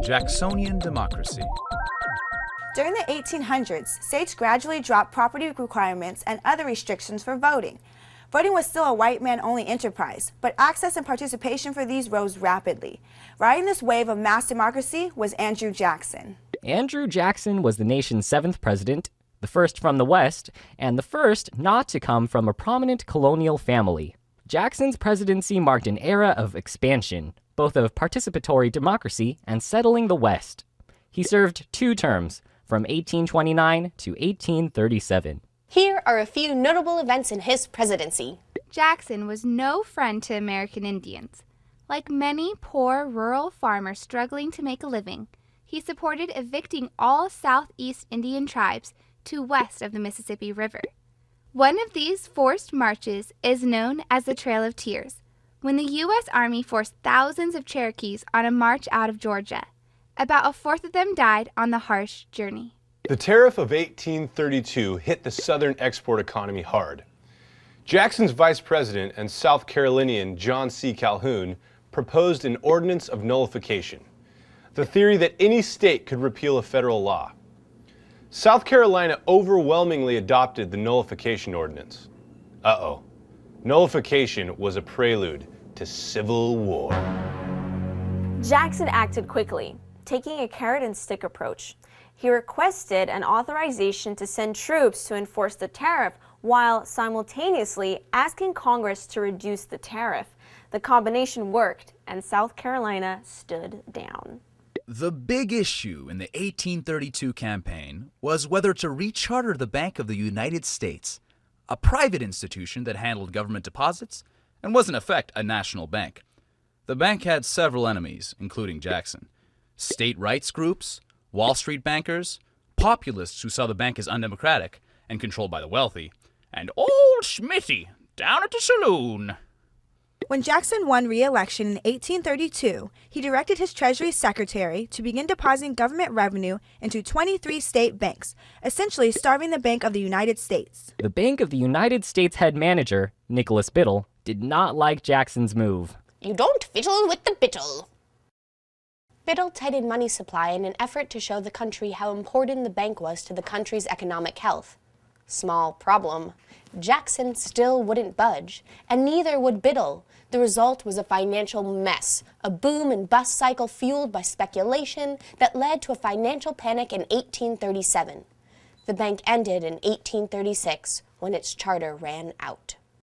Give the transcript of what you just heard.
Jacksonian democracy. During the 1800s, states gradually dropped property requirements and other restrictions for voting. Voting was still a white man-only enterprise, but access and participation for these rose rapidly. Riding this wave of mass democracy was Andrew Jackson. Andrew Jackson was the nation's 7th president, the first from the West, and the first not to come from a prominent colonial family. Jackson's presidency marked an era of expansion, both of participatory democracy and settling the West. He served 2 terms, from 1829 to 1837. Here are a few notable events in his presidency. Jackson was no friend to American Indians. Like many poor rural farmers struggling to make a living, he supported evicting all Southeast Indian tribes to west of the Mississippi River. One of these forced marches is known as the Trail of Tears, when the U.S. Army forced thousands of Cherokees on a march out of Georgia. About a fourth of them died on the harsh journey. The tariff of 1832 hit the Southern export economy hard. Jackson's vice president and South Carolinian John C. Calhoun proposed an ordinance of nullification, the theory that any state could repeal a federal law. South Carolina overwhelmingly adopted the nullification ordinance. Nullification was a prelude to civil war. Jackson acted quickly, taking a carrot and stick approach. He requested an authorization to send troops to enforce the tariff while simultaneously asking Congress to reduce the tariff. The combination worked, and South Carolina stood down. The big issue in the 1832 campaign was whether to recharter the Bank of the United States, a private institution that handled government deposits and was in effect a national bank. The bank had several enemies, including Jackson: state rights groups, Wall Street bankers, populists who saw the bank as undemocratic and controlled by the wealthy, and old Schmitty down at the saloon. When Jackson won re-election in 1832, he directed his Treasury Secretary to begin depositing government revenue into 23 state banks, essentially starving the Bank of the United States. The Bank of the United States head manager, Nicholas Biddle, did not like Jackson's move. You don't fiddle with the Biddle. Biddle tightened money supply in an effort to show the country how important the bank was to the country's economic health. Small problem. Jackson still wouldn't budge, and neither would Biddle. The result was a financial mess, a boom and bust cycle fueled by speculation that led to a financial panic in 1837. The bank ended in 1836 when its charter ran out.